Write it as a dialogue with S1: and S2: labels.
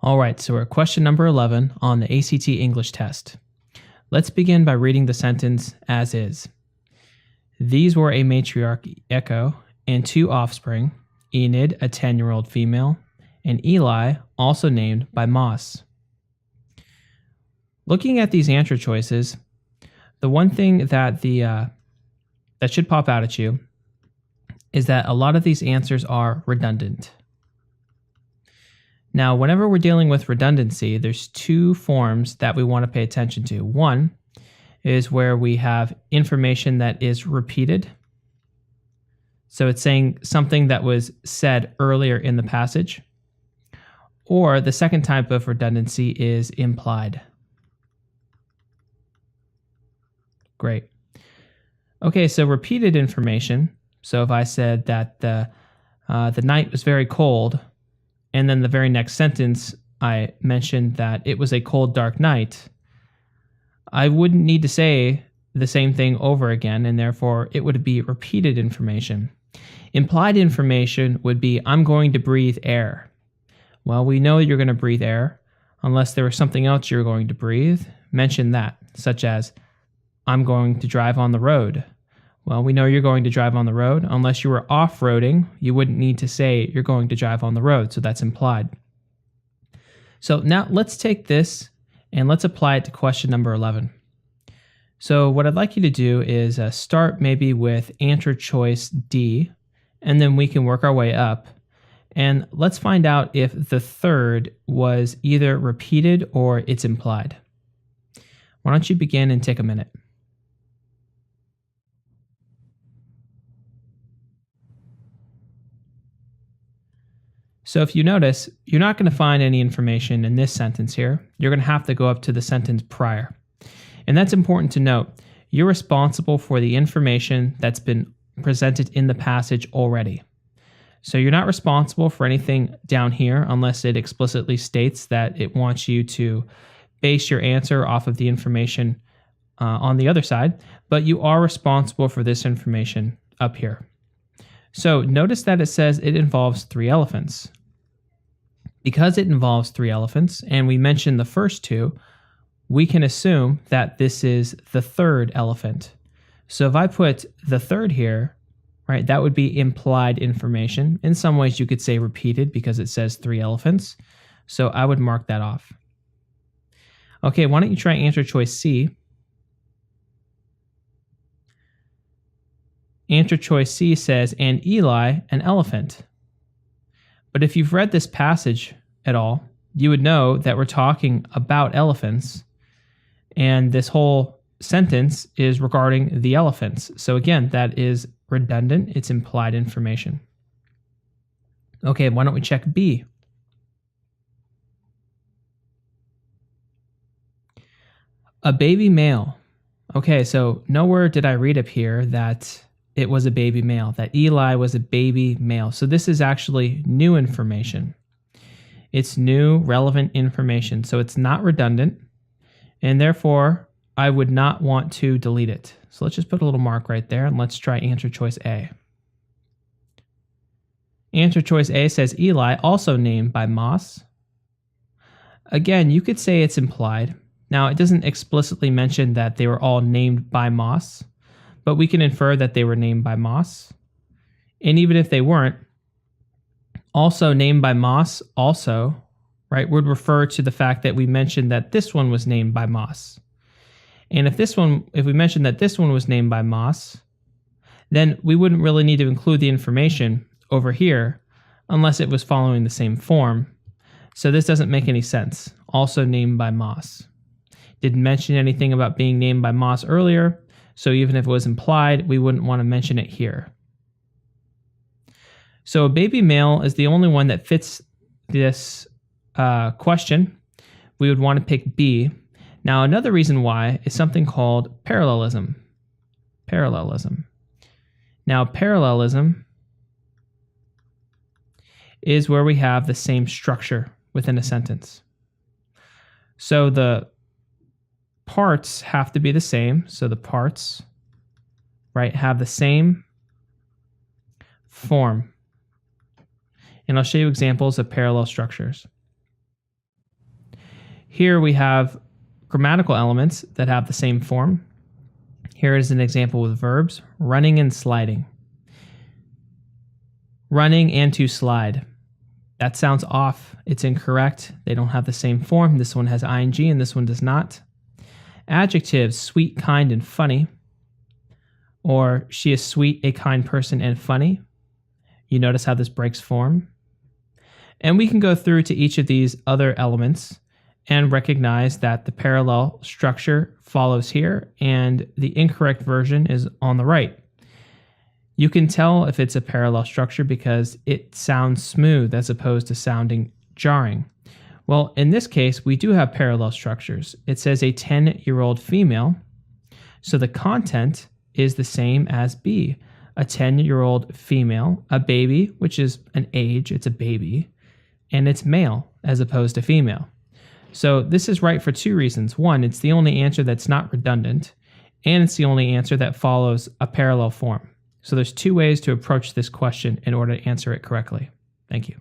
S1: All right, so we're at question number 11 on the ACT English test. Let's begin by reading the sentence as is. These were a matriarch, Echo, and two offspring, Enid, a 10-year-old female, and Eli, also named by Moss. Looking at these answer choices, the one thing that that should pop out at you is that a lot of these answers are redundant. Now, whenever we're dealing with redundancy, there's two forms that we want to pay attention to. One is where we have information that is repeated. So it's saying something that was said earlier in the passage. Or the second type of redundancy is implied. Great. Okay, so repeated information. So if I said that the night was very cold, and then the very next sentence I mentioned that it was a cold, dark night, I wouldn't need to say the same thing over again, and therefore it would be repeated information. Implied information would be, I'm going to breathe air. Well, we know you're going to breathe air unless there was something else you're going to breathe. Mention that, such as, I'm going to drive on the road. Well, we know you're going to drive on the road. Unless you were off-roading, you wouldn't need to say you're going to drive on the road, so that's implied. So now let's take this and let's apply it to question number 11. So what I'd like you to do is start maybe with answer choice D, and then we can work our way up. And let's find out if the third was either repeated or it's implied. Why don't you begin and take a minute? So if you notice, you're not going to find any information in this sentence here. You're going to have to go up to the sentence prior. And that's important to note. You're responsible for the information that's been presented in the passage already. So you're not responsible for anything down here unless it explicitly states that it wants you to base your answer off of the information on the other side, but you are responsible for this information up here. So notice that it says it involves three elephants. Because it involves three elephants, and we mentioned the first two, we can assume that this is the third elephant. So if I put the third here, right, that would be implied information. In some ways you could say repeated because it says three elephants. So I would mark that off. Okay, why don't you try answer choice C? Answer choice C says, and Eli, an elephant. But if you've read this passage at all, you would know that we're talking about elephants, and this whole sentence is regarding the elephants. So again, that is redundant. It's implied information. Okay, why don't we check B? A baby male. Okay, so nowhere did I read up here that it was a baby male, that Eli was a baby male. So this is actually new information. It's new, relevant information. So it's not redundant, and therefore I would not want to delete it. So let's just put a little mark right there, and let's try answer choice A. Answer choice A says Eli, also named by Moss. Again, you could say it's implied. Now, it doesn't explicitly mention that they were all named by Moss, but we can infer that they were named by Moss. And even if they weren't, also named by Moss also, right, would refer to the fact that we mentioned that this one was named by Moss. And if we mentioned that this one was named by Moss, then we wouldn't really need to include the information over here unless it was following the same form. So this doesn't make any sense. Also named by Moss. Didn't mention anything about being named by Moss earlier, so even if it was implied, we wouldn't want to mention it here. So a baby male is the only one that fits this question. We would want to pick B. Now, another reason why is something called parallelism. Parallelism. Now, parallelism is where we have the same structure within a sentence. So the parts have to be the same. So the parts, right, have the same form. And I'll show you examples of parallel structures. Here we have grammatical elements that have the same form. Here is an example with verbs, running and sliding. Running and to slide. That sounds off. It's incorrect. They don't have the same form. This one has ing and this one does not. Adjectives, sweet, kind, and funny. Or she is sweet, a kind person, and funny. You notice how this breaks form. And we can go through to each of these other elements and recognize that the parallel structure follows here and the incorrect version is on the right. You can tell if it's a parallel structure because it sounds smooth as opposed to sounding jarring. Well, in this case, we do have parallel structures. It says a 10-year-old female, so the content is the same as B. A 10-year-old female, a baby, which is an age, it's a baby, and it's male as opposed to female. So this is right for two reasons. One, it's the only answer that's not redundant, and it's the only answer that follows a parallel form. So there's two ways to approach this question in order to answer it correctly. Thank you.